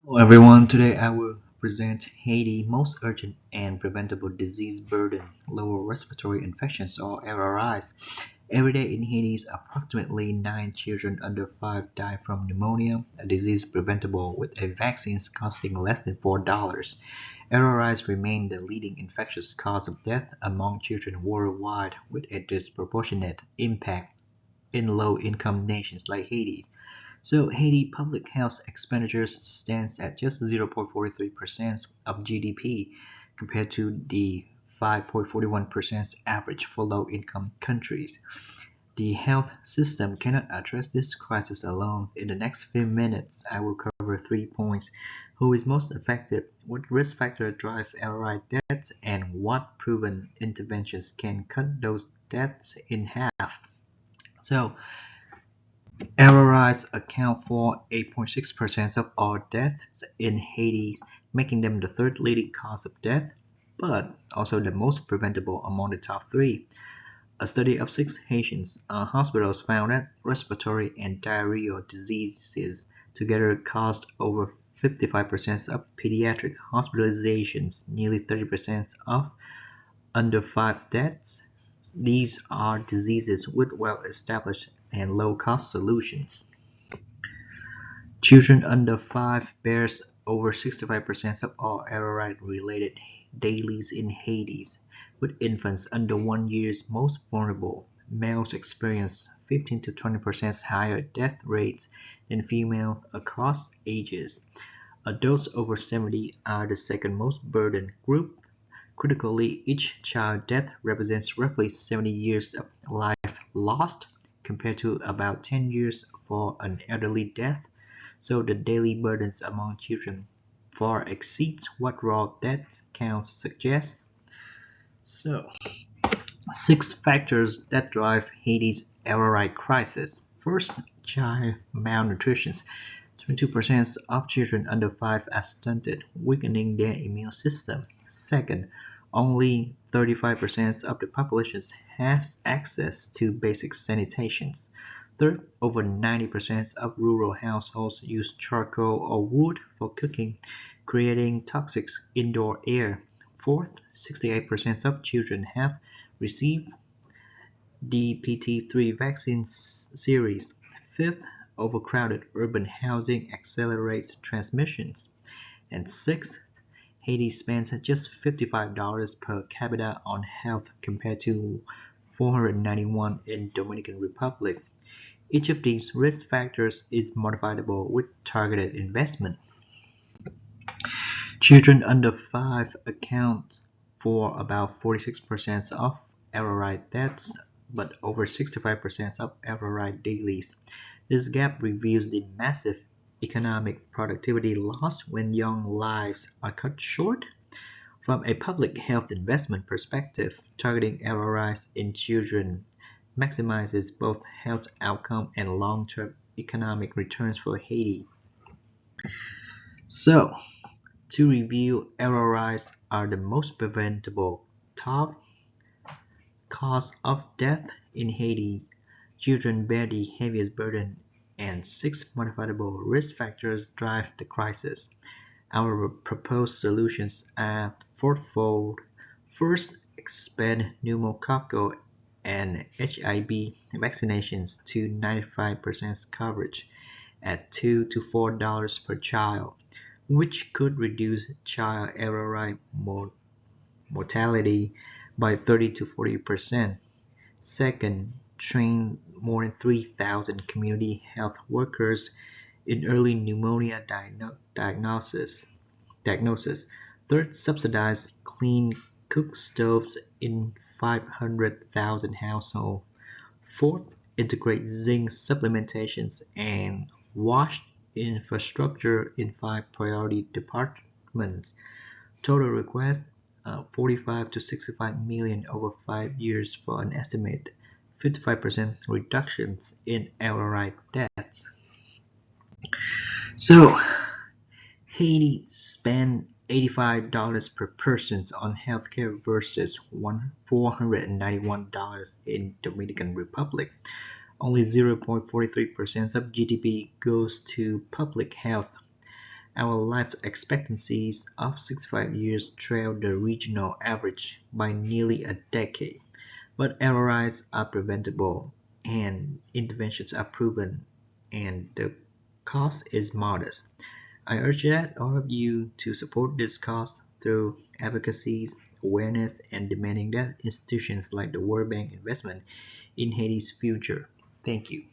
Hello everyone, today I will present Haiti most urgent and preventable disease burden, lower respiratory infections or LRIs. Every day in Haiti, approximately 9 children under 5 die from pneumonia, a disease preventable with a vaccine costing less than $4. LRIs remain the leading infectious cause of death among children worldwide with a disproportionate impact in low-income nations like Haiti. So Haiti public health expenditures stands at just 0.43% of GDP compared to the 5.41% average for low-income countries. The health system cannot address this crisis alone. In the next few minutes, I will cover 3 points: who is most affected, what risk factors drive LRI deaths, and what proven interventions can cut those deaths in half. So, LRIs account for 8.6% of all deaths in Haiti, making them the third leading cause of death, but also the most preventable among the top three. A study of six Haitian hospitals found that respiratory and diarrheal diseases together caused over 55% of pediatric hospitalizations, nearly 30% of under 5 deaths. These are diseases with well-established and low-cost solutions. Children under 5 bears over 65% of all aeroride-related dailies in Haiti, with infants under 1 year most vulnerable. Males experience 15 to 20% higher death rates than females across ages. Adults over 70 are the second most burdened group. Critically, each child death represents roughly 70 years of life lost, compared to about 10 years for an elderly death. So the daily burdens among children far exceeds what raw death counts suggest. So, six factors that drive Haiti's LRI crisis. First, child malnutrition. 22% of children under 5 are stunted, weakening their immune system. Second, only 35% of the population has access to basic sanitation. Third, over 90% of rural households use charcoal or wood for cooking, creating toxic indoor air. Fourth, 68% of children have received the PT3 vaccine series. Fifth, overcrowded urban housing accelerates transmissions. And sixth, Haiti spends just $55 per capita on health compared to 491 in Dominican Republic. Each of these risk factors is modifiable with targeted investment. Children under 5 account for about 46% of error-rate deaths, but over 65% of error-rate dailies. This gap reveals the massive economic productivity lost when young lives are cut short. From a public health investment perspective, targeting error-rates in children maximizes both health outcome and long-term economic returns for Haiti. So, to review, LRIs are the most preventable top cause of death in Haiti. Children bear the heaviest burden, and six modifiable risk factors drive the crisis. Our proposed solutions are fourfold. First, expand pneumococcal and HIV vaccinations to 95% coverage at $2 to $4 per child, which could reduce child error mortality by 30 to 40%. Second, train more than 3,000 community health workers in early pneumonia diagnosis. Third, subsidize clean cook stoves in 500,000 households. Fourth, integrate zinc supplementations and wash infrastructure in 5 priority departments. Total request 45 to 65 million over 5 years for an estimated 55% reductions in LRI deaths. So Haiti spent $85 per person on healthcare versus $491 in Dominican Republic. Only 0.43% of GDP goes to public health. Our life expectancies of 65 years trail the regional average by nearly a decade, but errors are preventable and interventions are proven, and the cost is modest. I urge that all of you to support this cause through advocacies, awareness, and demanding that institutions like the World Bank investment in Haiti's future. Thank you.